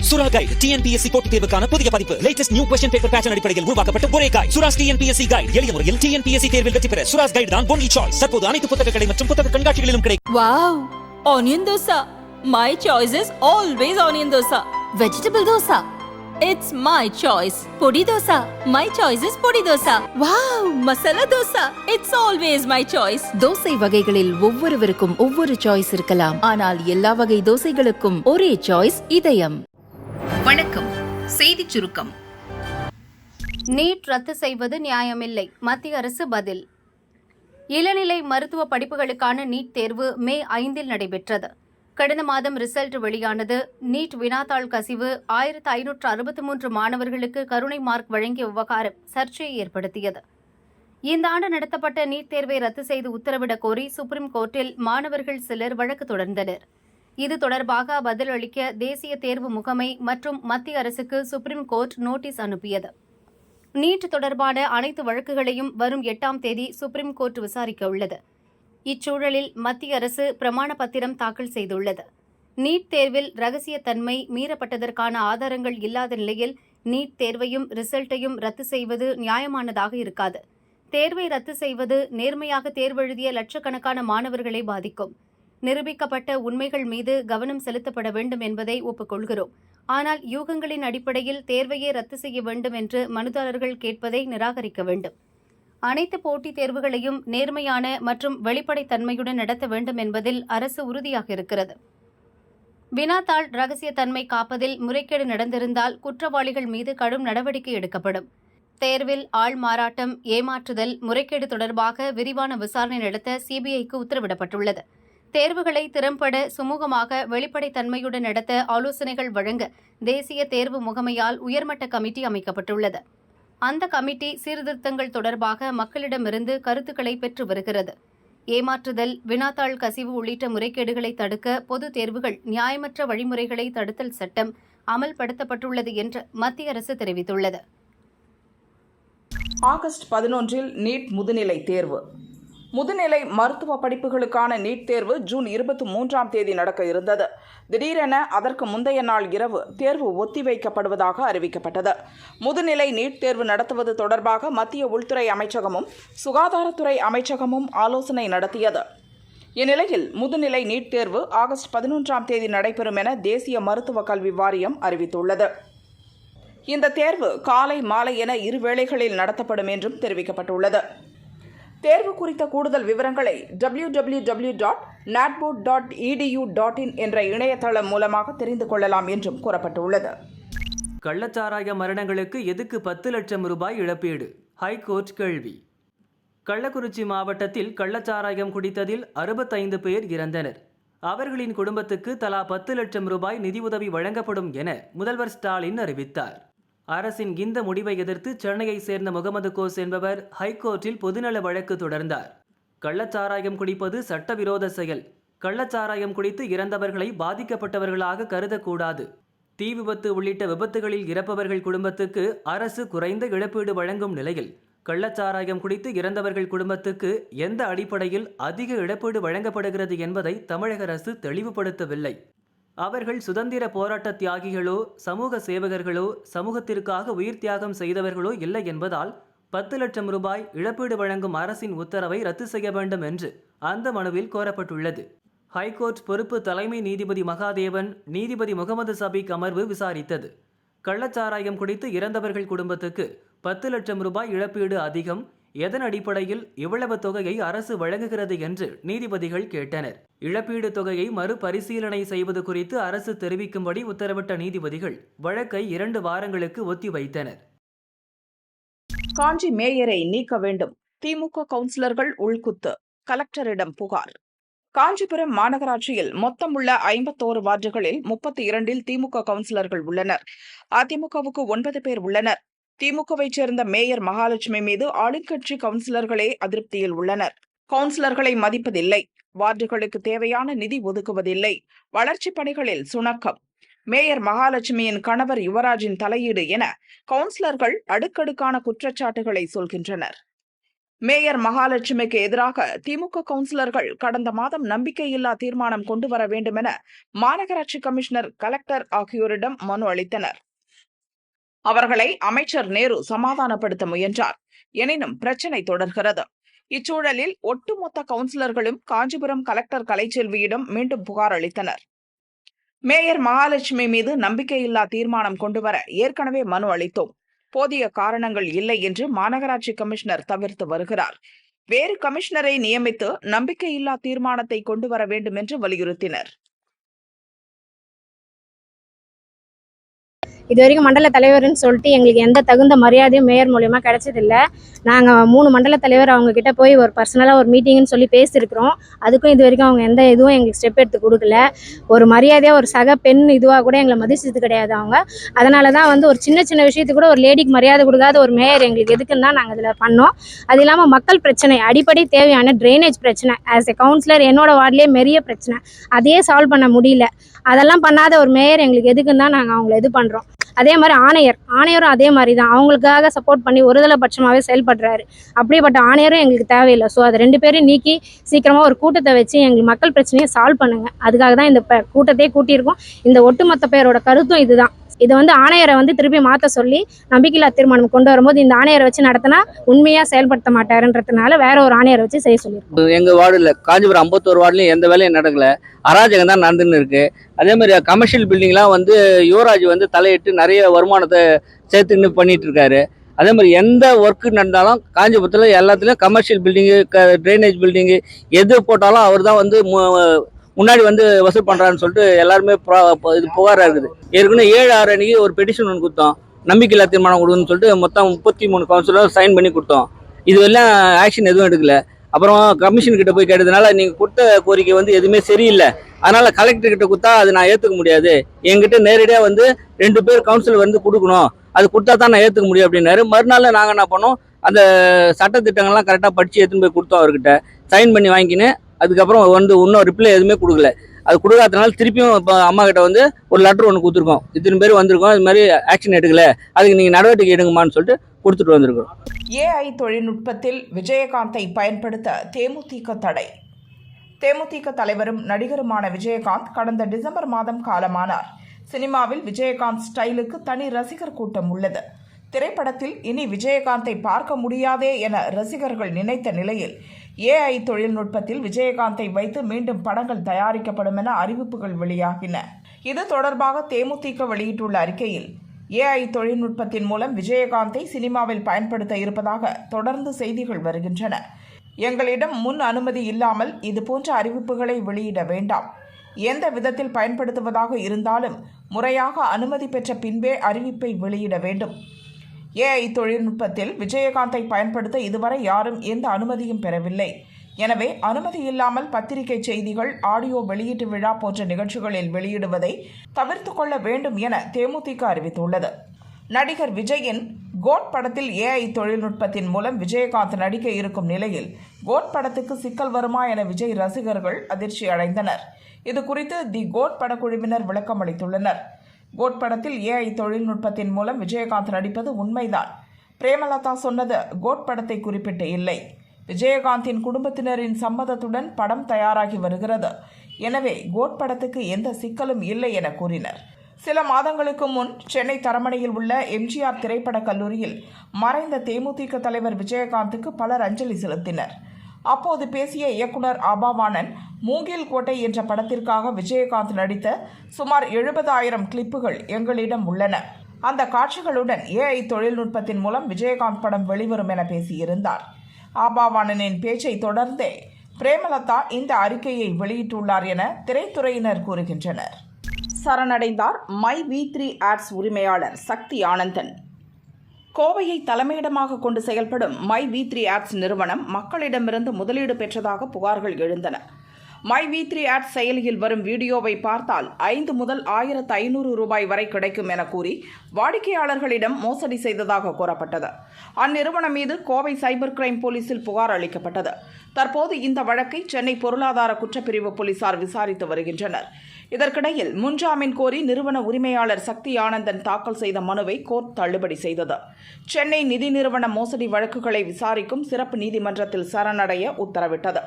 சுரா guide TNPSC போட்டித் தேர்வுக்கான புதிய பதிப்பு. Latest new question paper pattern அடிப்படையில் உருவாக்கப்பட்ட ஒரே கைடு. Sura's TNPSC guide. எளிய முறையில் டிஎன்பிஎஸ்சி தேர்வில் வெற்றி பெற சுராஸ் கைடு தான் ஒன்லி சாய்ஸ். தற்போது அனைத்து புத்தக கடை மற்றும் புத்தக கண்காட்சிகளிலும் கிடைக்கும். Wow, onion dosa. My choice is always onion dosa. Vegetable dosa. It's my choice. Podi dosa. My choice is podi dosa. Wow, masala dosa. It's always my choice. Dosa வகைகளில் ஒவ்வொருவருக்கும் ஒவ்வொரு சாய்ஸ் இருக்கலாம். ஆனால் எல்லா வகை தோசைகளுக்கும் ஒரே சாய்ஸ் இதயம். வணக்கம். செய்திச் சுருக்கம். நீட் ரத்து செய்வது நியாயமில்லை, மத்திய அரசு பதில். இளநிலை மருத்துவ படிப்புகளுக்கான நீட் தேர்வு மே 5 நடைபெற்றது. கடந்த மாதம் ரிசல்ட் வெளியானது. நீட் வினாத்தாள் கசிவு 1563 மாணவர்களுக்கு கருணை மார்க் வழங்கிய விவகாரம் சர்ச்சையை ஏற்படுத்தியது. இந்த ஆண்டு நடத்தப்பட்ட நீட் தேர்வை ரத்து செய்து உத்தரவிடக் கோரி சுப்ரீம் கோர்ட்டில் மாணவர்கள் சிலர் வழக்கு தொடர்ந்தனர். இது தொடர்பாக பதிலளிக்க தேசிய தேர்வு முகமை மற்றும் மத்திய அரசுக்கு சுப்ரீம் கோர்ட் நோட்டீஸ் அனுப்பியது. நீட் தொடர்பான அனைத்து வழக்குகளையும் வரும் 8ஆம் தேதி சுப்ரீம் கோர்ட் விசாரிக்க உள்ளது. இச்சூழலில் மத்திய அரசு பிரமாண பத்திரம் தாக்கல் செய்துள்ளது. நீட் தேர்வில் ரகசியத்தன்மை மீறப்பட்டதற்கான ஆதாரங்கள் இல்லாத நிலையில் நீட் தேர்வையும் ரிசல்ட்டையும் ரத்து செய்வது நியாயமானதாக இருக்காது. தேர்வை ரத்து செய்வது நேர்மையாக தேர்வெழுதிய லட்சக்கணக்கான மாணவர்களை பாதிக்கும். நிரூபிக்கப்பட்ட உண்மைகள் மீது கவனம் செலுத்தப்பட வேண்டும் என்பதை ஒப்புக்கொள்கிறோம். ஆனால் யூகங்களின் அடிப்படையில் தேர்வையே ரத்து செய்ய வேண்டும் என்று மனுதாரர்கள் கேட்பதை நிராகரிக்க வேண்டும். அனைத்து போட்டித் தேர்வுகளையும் நேர்மையான மற்றும் வெளிப்படைத்தன்மையுடன் நடத்த வேண்டும் என்பதில் அரசு உறுதியாக இருக்கிறது. வினாத்தாள் ரகசியத்தன்மை காப்பதில் முறைகேடு நடந்திருந்தால் குற்றவாளிகள் மீது கடும் நடவடிக்கை எடுக்கப்படும். தேர்வில் ஆள் மாறாட்டம், ஏமாற்றுதல், முறைகேடு தொடர்பாக விரிவான விசாரணை நடத்த சிபிஐக்கு உத்தரவிடப்பட்டுள்ளது. தேர்வுகளை திறம்பட சுமூகமாக வெளிப்படைத்தன்மையுடன் நடத்த ஆலோசனைகள் வழங்க தேசிய தேர்வு முகமையால் உயர்மட்ட கமிட்டி அமைக்கப்பட்டுள்ளது. அந்த கமிட்டி சீர்திருத்தங்கள் தொடர்பாக மக்களிடமிருந்து கருத்துக்களை பெற்று வருகிறது. ஏமாற்றுதல், வினாத்தாள் கசிவு உள்ளிட்ட முறைகேடுகளை தடுக்க பொது தேர்வுகள் நியாயமற்ற வழிமுறைகளை தடுத்தல் சட்டம் அமல்படுத்தப்பட்டுள்ளது என்று மத்திய அரசு தெரிவித்துள்ளது. ஆகஸ்ட் 11 நீட் முதுநிலை தேர்வு. முதுநிலை மருத்துவ படிப்புகளுக்கான நீட் தேர்வு ஜூன் 23ஆம் தேதி நடக்க இருந்தது. திடீரென அதற்கு முந்தைய நாள் இரவு தேர்வு ஒத்திவைக்கப்படுவதாக அறிவிக்கப்பட்டது. முதுநிலை நீட் தேர்வு நடத்துவது தொடர்பாக மத்திய உள்துறை அமைச்சகமும் சுகாதாரத்துறை அமைச்சகமும் ஆலோசனை நடத்தியது. இந்நிலையில் முதுநிலை நீட் தேர்வு ஆகஸ்ட் 11ஆம் தேதி நடைபெறும் என தேசிய மருத்துவ கல்வி வாரியம் அறிவித்துள்ளது. இந்த தேர்வு காலை மாலை என இரு வேளைகளில் நடத்தப்படும் என்றும் தெரிவிக்கப்பட்டுள்ளது. தேர்வு குறித்த கூடுதல் விவரங்களை www.natboard.edu.in என்ற இணையதளம் மூலமாக தெரிந்து கொள்ளலாம் என்றும் கூறப்பட்டுள்ளது. கள்ளச்சாராய மரணங்களுக்கு எதுக்கு 10 லட்சம் ரூபாய் இழப்பீடு? ஹைகோர்ட் கேள்வி. கள்ளக்குறிச்சி மாவட்டத்தில் கள்ளச்சாராயம் குடித்ததில் 65 பேர் இறந்தனர். அவர்களின் குடும்பத்துக்கு தலா 10 லட்சம் ரூபாய் நிதியுதவி வழங்கப்படும் என முதல்வர் ஸ்டாலின் அறிவித்தார். அரசின் இந்த முடிவை எதிர்த்து சென்னையை சேர்ந்த முகமது கோஸ் என்பவர் ஹைகோர்ட்டில் பொதுநல வழக்கு தொடர்ந்தார். கள்ளச்சாராயம் குடிப்பது சட்டவிரோத செயல். கள்ளச்சாராயம் குடித்து இறந்தவர்களை பாதிக்கப்பட்டவர்களாக கருதக்கூடாது. தீ விபத்து உள்ளிட்ட விபத்துகளில் இறப்பவர்கள் குடும்பத்துக்கு அரசு குறைந்த இழப்பீடு வழங்கும் நிலையில் கள்ளச்சாராயம் குடித்து இறந்தவர்கள் குடும்பத்துக்கு எந்த அடிப்படையில் அதிக இழப்பீடு வழங்கப்படுகிறது என்பதை தமிழக அரசு தெளிவுபடுத்தவில்லை. அவர்கள் சுதந்திர போராட்ட தியாகிகளோ, சமூக சேவகர்களோ, சமூகத்திற்காக உயிர் தியாகம் செய்தவர்களோ இல்லை என்பதால் 10 லட்சம் ரூபாய் இழப்பீடு வழங்கும் அரசின் உத்தரவை ரத்து செய்ய வேண்டும் என்று அந்த மனுவில் கோரப்பட்டுள்ளது. ஹைகோர்ட் பொறுப்பு தலைமை நீதிபதி மகாதேவன், நீதிபதி முகமது சபீக் அமர்வு விசாரித்தது. கள்ளச்சாராயம் குடித்து இறந்தவர்கள் குடும்பத்துக்கு 10 லட்சம் ரூபாய் இழப்பீடு அதிகம், எதன் அடிப்படையில் இவ்வளவு தொகையை அரசு வழங்குகிறது என்று நீதிபதிகள் கேட்டனர். இழப்பீடு தொகையை மறுபரிசீலனை செய்வது குறித்து அரசு தெரிவிக்கும்படி உத்தரவிட்ட நீதிபதிகள் வழக்கை 2 வாரங்களுக்கு ஒத்திவைத்தனர். காஞ்சி மேயரை நீக்க வேண்டும், திமுக கவுன்சிலர்கள் உள்குத்து, கலெக்டரிடம் புகார். காஞ்சிபுரம் மாநகராட்சியில் மொத்தம் உள்ள 51 வார்டுகளில் 32இல் திமுக கவுன்சிலர்கள் உள்ளனர். அதிமுகவுக்கு 9 பேர் உள்ளனர். திமுகவைச் சேர்ந்த மேயர் மகாலட்சுமி மீது ஆளுங்கட்சி கவுன்சிலர்களே அதிருப்தியில் உள்ளனர். கவுன்சிலர்களை மதிப்பதில்லை, வார்டுகளுக்கு தேவையான நிதி ஒதுக்குவதில்லை, வளர்ச்சிப் பணிகளில் சுணக்கம், மேயர் மகாலட்சுமியின் கணவர் யுவராஜின் தலையீடு என கவுன்சிலர்கள் அடுக்கடுக்கான குற்றச்சாட்டுகளை சொல்கின்றனர். மேயர் மகாலட்சுமிக்கு எதிராக திமுக கவுன்சிலர்கள் கடந்த மாதம் நம்பிக்கையில்லா தீர்மானம் கொண்டு வர வேண்டும் என மாநகராட்சி கமிஷனர், கலெக்டர் ஆகியோரிடம் மனு அளித்தனர். அவர்களை அமைச்சர் நேரு சமாதானப்படுத்த முயன்றார். எனினும் பிரச்சினை தொடர்கிறது. இச்சூழலில் ஒட்டுமொத்த கவுன்சிலர்களும் காஞ்சிபுரம் கலெக்டர் கலைச்செல்வியிடம் மீண்டும் புகார் அளித்தனர். மேயர் மகாலட்சுமி மீது நம்பிக்கையில்லா தீர்மானம் கொண்டுவர ஏற்கனவே மனு அளித்தோம். போதிய காரணங்கள் இல்லை என்று மாநகராட்சி கமிஷனர் தவிர்த்து வருகிறார். வேறு கமிஷனரை நியமித்து நம்பிக்கையில்லா தீர்மானத்தை கொண்டு வர வேண்டும் என்று வலியுறுத்தினர். இது வரைக்கும் மண்டல தலைவர்னு சொல்லிட்டு எங்களுக்கு எந்த தகுந்த மரியாதையும் மேயர் மூலியமாக கிடைச்சதில்ல. நாங்கள் 3 மண்டல தலைவர் அவங்க கிட்ட போய் ஒரு பர்சனலாக ஒரு மீட்டிங்னு சொல்லி பேசியிருக்கிறோம். அதுக்கும் இது வரைக்கும் அவங்க எந்த இதுவும் எங்களுக்கு ஸ்டெப் எடுத்து கொடுக்கல. ஒரு மரியாதையாக ஒரு சக பெண் இதுவாக கூட எங்களை மதிச்சது கிடையாது அவங்க. அதனால தான் ஒரு சின்ன சின்ன விஷயத்துக்கு கூட ஒரு லேடிக்கு மரியாதை கொடுக்காத ஒரு மேயர் எங்களுக்கு எதுக்குன்னு தான் நாங்கள் இதில் பண்ணோம். அது இல்லாமல் மக்கள் பிரச்சனை, அடிப்படை தேவையான ட்ரைனேஜ் பிரச்சனை, ஆஸ் எ கவுன்சிலர் என்னோட வார்டிலே பெரிய பிரச்சனை, அதையே சால்வ் பண்ண முடியல. அதெல்லாம் பண்ணாத ஒரு மேயர் எங்களுக்கு எதுக்குன்னு தான் நாங்கள் அவங்கள இது பண்ணுறோம். அதே மாதிரி ஆணையரும் அதே மாதிரி தான் அவங்களுக்காக சப்போர்ட் பண்ணி ஒருதலை பட்சமாகவே செயல்படுறாரு. அப்படிப்பட்ட ஆணையரும் எங்களுக்கு தேவையில்லை. ஸோ அதை 2 பேரும் நீக்கி சீக்கிரமாக ஒரு கூட்டத்தை வச்சு எங்களுக்கு மக்கள் பிரச்சனையை சால்வ் பண்ணுங்கள். அதுக்காக தான் இந்த கூட்டத்தையே கூட்டியிருக்கோம். இந்த ஒட்டுமொத்த பேரோட கருத்தும் இதுதான். இதை ஆணையரை திருப்பி மாற்ற சொல்லி நம்பிக்கையில்லா தீர்மானம் கொண்டு வரும்போது இந்த ஆணையரை வச்சு நடத்தினா உண்மையாக செயல்படுத்த மாட்டாருன்றதுனால வேற ஒரு ஆணையரை வச்சு செய்ய சொல்லியிருக்கோம். எங்கள் வார்டில் காஞ்சிபுரம் 51 வார்டுலையும் எந்த வேலையும் நடக்கல, அராஜகம் தான் நடந்துன்னு இருக்கு. அதே மாதிரி கமர்ஷியல் பில்டிங்லாம் யுவராஜ் தலையிட்டு நிறைய வருமானத்தை சேர்த்துன்னு பண்ணிட்டு இருக்காரு. அதே மாதிரி எந்த ஒர்க்கு நடந்தாலும் காஞ்சிபுரத்தில் எல்லாத்துலேயும் கமர்ஷியல் பில்டிங்கு, ட்ரைனேஜ் பில்டிங்கு எது போட்டாலும் அவர் தான் முன்னாடி வசூல் பண்ணுறான்னு சொல்லிட்டு எல்லாருமே இது புகாராக இருக்குது. ஏற்கனவே 7/6 அன்னைக்கு ஒரு பெட்டிஷன் ஒன்று கொடுத்தோம், நம்பிக்கையில்லா தீர்மானம் கொடுக்குன்னு சொல்லிட்டு மொத்தம் 33 கவுன்சிலர் சைன் பண்ணி கொடுத்தோம். இதுவெல்லாம் ஆக்ஷன் எதுவும் எடுக்கல. அப்புறம் கமிஷன் கிட்ட போய் கேட்டதுனால நீங்கள் கொடுத்த கோரிக்கை எதுவுமே சரியில்லை, அதனால கலெக்டர் கிட்ட கொடுத்தா அது நான் ஏற்றுக்க முடியாது, என்கிட்ட நேரடியாக 2 பேர் கவுன்சிலர் கொடுக்கணும், அது கொடுத்தா தான் நான் ஏற்றுக்க முடியும் அப்படின்னாரு. மறுநாள் நாங்கள் என்ன பண்ணோம், அந்த சட்டத்திட்டங்கள்லாம் கரெக்டாக படித்து எடுத்துன்னு போய் கொடுத்தோம் அவர்கிட்ட, சைன் பண்ணி வாங்கிக்கின்னு. அதுக்கப்புறம் இன்னும் ரிப்ளை எதுவுமே கொடுக்கல. அது கொடுக்காதனால திருப்பியும் இப்போ அம்மா கிட்ட ஒரு லெட்டர் ஒன்று கொடுத்துருக்கோம், இத்தனை பேர் வந்திருக்கோம், இது மாதிரி ஆக்ஷன் எடுக்கல, அதுக்கு நீங்கள் நடவடிக்கை எடுங்கம்மான்னு சொல்லிட்டு கொடுத்துட்டு வந்திருக்கிறோம். ஏஐ தொழில்நுட்பத்தில் விஜயகாந்தை பயன்படுத்த தேமுதிக தடை. தேமுதிக தலைவரும் நடிகருமான விஜயகாந்த் கடந்த டிசம்பர் மாதம் காலமானார். சினிமாவில் விஜயகாந்த் ஸ்டைலுக்கு தனி ரசிகர் கூட்டம் உள்ளது. திரைப்படத்தில் இனி விஜயகாந்தை பார்க்க முடியாதே என ரசிகர்கள் நினைத்த நிலையில் ஏஐ தொழில்நுட்பத்தில் விஜயகாந்தை வைத்து மீண்டும் படங்கள் தயாரிக்கப்படும் என அறிவிப்புகள் வெளியாகின. இது தொடர்பாக தேமுதிக வெளியிட்டுள்ள அறிக்கையில், ஏஐ தொழில்நுட்பத்தின் மூலம் விஜயகாந்தை சினிமாவில் பயன்படுத்த இருப்பதாக தொடர்ந்து செய்திகள் வருகின்றன. எங்களிடம் முன் அனுமதி இல்லாமல் இதுபோன்ற அறிவிப்புகளை வெளியிட வேண்டாம். எந்த விதத்தில் பயன்படுத்துவதாக இருந்தாலும் முறையாக அனுமதி பெற்ற பின்பே அறிவிப்பை வெளியிட வேண்டும். ஏஐ தொழில்நுட்பத்தில் விஜயகாந்தை பயன்படுத்த இதுவரை யாரும் எந்த அனுமதியும் பெறவில்லை. எனவே அனுமதி இல்லாமல் பத்திரிகை செய்திகள், ஆடியோ வெளியீட்டு விழா போன்ற நிகழ்ச்சிகளில் வெளியிடுவதை தவிர்த்து கொள்ள வேண்டும் என தேமுதிக அறிவித்துள்ளது. நடிகர் விஜயின் கோட் படத்தில் ஏஐ தொழில்நுட்பத்தின் மூலம் விஜயகாந்த் நடிக்க இருக்கும் நிலையில் கோட் படத்துக்கு சிக்கல் வருமா என விஜய் ரசிகர்கள் அதிர்ச்சி அடைந்தனர். இது குறித்து தி கோட் படக்குழுவினர் விளக்கம் அளித்துள்ளனர். கோட் படத்தில் ஏஐ தொழில்நுட்பத்தின் மூலம் விஜயகாந்த் நடிப்பது உண்மைதான். பிரேமலதா சொன்னது கோட் படத்தை குறிப்பிட்டு இல்லை. விஜயகாந்தின் குடும்பத்தினரின் சம்மதத்துடன் படம் தயாராகி வருகிறது. எனவே கோட் படத்துக்கு எந்த சிக்கலும் இல்லை என கூறினர். சில மாதங்களுக்கு முன் சென்னை தரமணையில் உள்ள எம்ஜிஆர் திரைப்படக் கல்லூரியில் மறைந்த தேமுதிக தலைவர் விஜயகாந்துக்கு பலர் அஞ்சலி செலுத்தினர். அப்போது பேசிய இயக்குனர் ஆபாவாணன், மூங்கில் கோட்டை என்ற படத்திற்காக விஜயகாந்த் நடித்த சுமார் 70,000 கிளிப்புகள் எங்களிடம் உள்ளன. அந்த காட்சிகளுடன் ஏஐ தொழில்நுட்பத்தின் மூலம் விஜயகாந்த் படம் வெளிவரும் என பேசியிருந்தார். ஆபாவாணனின் பேச்சை தொடர்ந்தே பிரேமலதா இந்த அறிக்கையை வெளியிட்டுள்ளார் என திரைத்துறையினர் கூறுகின்றனர். சரணடைந்தார் மை V3 ஆட்ஸ் உரிமையாளர் சக்தி ஆனந்தன். கோவையை தலைமையிடமாக கொண்டு செயல்படும் மை V3 ஆட்ஸ் நிறுவனம் மக்களிடமிருந்து முதலீடு பெற்றதாக புகார்கள் எழுந்தன. மை V3 ஆட்ஸ் செயலியில் வரும் வீடியோவை பார்த்தால் 5 முதல் 1500 ரூபாய் வரை கிடைக்கும் என கூறி வாடிக்கையாளர்களிடம் மோசடி செய்ததாக கூறப்பட்டது. அந்நிறுவனம் மீது கோவை சைபர் கிரைம் போலீசில் புகார் அளிக்கப்பட்டது. தற்போது இந்த வழக்கை சென்னை பொருளாதார குற்றப்பிரிவு போலீசார் விசாரித்து வருகின்றனர். இதற்கிடையில் முன்ஜாமீன் கோரி நிறுவன உரிமையாளர் சக்தி ஆனந்தன் தாக்கல் செய்த மனுவை கோர்ட் தள்ளுபடி செய்தது. சென்னை நிதி நிறுவன மோசடி வழக்குகளை விசாரிக்கும் சிறப்பு நீதிமன்றத்தில் சரணடைய உத்தரவிட்டது.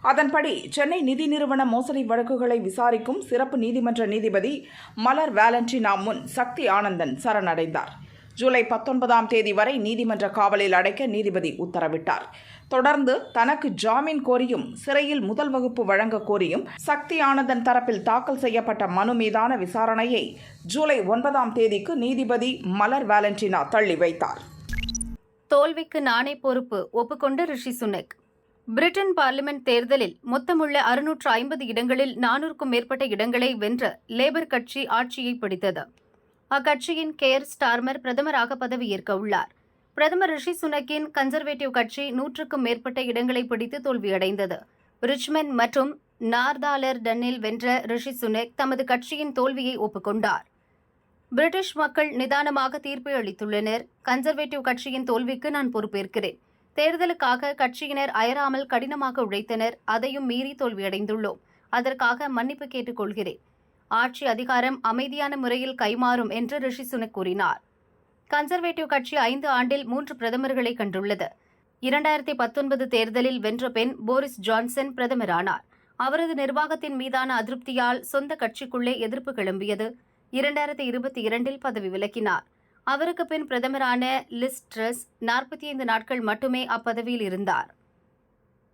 அதன்படி சென்னை நிதி நிறுவன மோசடி வழக்குகளை விசாரிக்கும் சிறப்பு நீதிமன்ற நீதிபதி மலர் வேலண்டினா முன் சக்தி ஆனந்தன் சரணடைந்தார். ஜூலை 19ஆம் தேதி வரை நீதிமன்ற காவலில் அடைக்க நீதிபதி உத்தரவிட்டார். தொடர்ந்து தனக்கு ஜாமீன் கோரியும் சிறையில் முதல் வகுப்பு வழங்க கோரியும் சக்தி ஆனந்தன் தரப்பில் தாக்கல் செய்யப்பட்ட மனு மீதான விசாரணையை ஜூலை 9ஆம் தேதிக்கு நீதிபதி மலர் வேலண்டினா தள்ளி வைத்தார். தோல்விக்கு நானே பொறுப்பு ஒப்புக்கொண்ட ரிஷி சுனக். பிரிட்டன் பார்லிமெண்ட் தேர்தலில் மொத்தமுள்ள 650 இடங்களில் 400க்கும் மேற்பட்ட இடங்களை வென்ற லேபர் கட்சி ஆட்சியை பிடித்தது. அக்கட்சியின் கேர் ஸ்டார்மர் பிரதமராக பதவியேற்க உள்ளார். பிரதமர் ரிஷி சுனக்கின் கன்சர்வேட்டிவ் கட்சி 100க்கும் மேற்பட்ட இடங்களை பிடித்து தோல்வியடைந்தது. ரிச்மண்ட் மற்றும் நார்தாலர்டனில் வென்ற ரிஷி சுனக் தமது கட்சியின் தோல்வியை ஒப்புக்கொண்டார். பிரிட்டிஷ் மக்கள் நிதானமாக தீர்ப்பை அளித்துள்ளனர். கன்சர்வேட்டிவ் கட்சியின் தோல்விக்கு நான் பொறுப்பேற்கிறேன். தேர்தலுக்காக கட்சியினர் அயராமல் கடினமாக உழைத்தனர். அதையும் மீறி தோல்வியடைந்துள்ளோம். அதற்காக மன்னிப்பு கேட்டுக் கொள்கிறேன். ஆட்சி அதிகாரம் அமைதியான முறையில் கைமாறும் என்று ரிஷி சுனக் கூறினார். கன்சர்வேட்டிவ் கட்சி 5 ஆண்டில் 3 பிரதமர்களை கண்டுள்ளது. 2019 தேர்தலில் வென்ற பின் போரிஸ் ஜான்சன் பிரதமரானார். அவரது நிர்வாகத்தின் மீதான அதிருப்தியால் சொந்த கட்சிக்குள்ளே எதிர்ப்பு கிளம்பியது. 2022இல் பதவி விலகினார். அவருக்கு பின் பிரதமரான லிஸ் ட்ரஸ் 45 நாட்கள் மட்டுமே அப்பதவியில் இருந்தார்.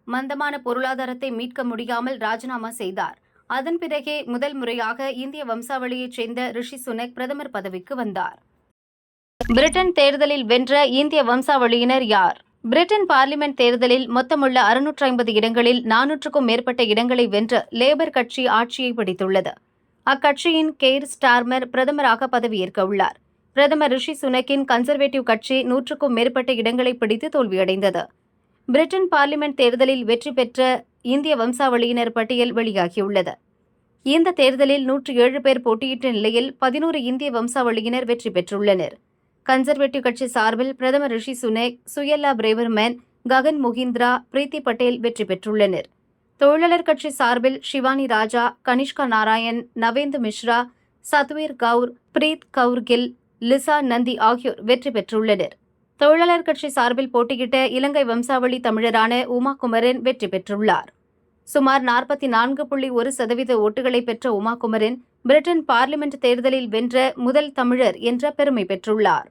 மந்தமான பொருளாதாரத்தை மீட்க முடியாமல் ராஜினாமா செய்தார். அதன் பிறகே முதல் முறையாக இந்திய வம்சாவளியைச் சேர்ந்த ரிஷி சுனக் பிரதமர் பதவிக்கு வந்தார். பிரிட்டன் தேர்தலில் வென்ற இந்திய வம்சாவளியினர் யார்? பிரிட்டன் பார்லிமெண்ட் தேர்தலில் மொத்தமுள்ள 650 இடங்களில் 400க்கும் மேற்பட்ட இடங்களை வென்ற லேபர் கட்சி ஆட்சியை பிடித்துள்ளது. அக்கட்சியின் கெய்ர் ஸ்டார்மர் பிரதமராக பதவியேற்க உள்ளார். பிரதமர் ரிஷி சுனக்கின் கன்சர்வேட்டிவ் கட்சி 100க்கும் மேற்பட்ட இடங்களை பிடித்து தோல்வியடைந்தது. பிரிட்டன் பார்லிமெண்ட் தேர்தலில் வெற்றி பெற்ற இந்திய வம்சாவளியினர் பட்டியல் வெளியாகியுள்ளது. இந்த தேர்தலில் 107 பேர் போட்டியிட்ட நிலையில் 11 இந்திய வம்சாவளியினர் வெற்றி பெற்றுள்ளனர். கன்சர்வேட்டிவ் கட்சி சார்பில் பிரதமர் ரிஷி சுனக், சுயல்லா பிரேவர்மேன், ககன் முகிந்திரா, பிரீத்தி பட்டேல் வெற்றி பெற்றுள்ளனர். தொழிலாளர் கட்சி சார்பில் ஷிவானி ராஜா, கனிஷ்கா நாராயண், நவேந்து மிஸ்ரா, சத்வீர் கவுர், பிரீத் கவுர் கில், லிசா நந்தி ஆகியோர் வெற்றி பெற்றுள்ளனர். தொழிலாளர் கட்சி சார்பில் போட்டியிட்ட இலங்கை வம்சாவளி தமிழரான உமா குமரன் வெற்றி பெற்றுள்ளார். சுமார் 44.1% ஓட்டுகளை பெற்ற உமா குமரன் பிரிட்டன் பார்லிமெண்ட் தேர்தலில் வென்ற முதல் தமிழர் என்ற பெருமை பெற்றுள்ளார்.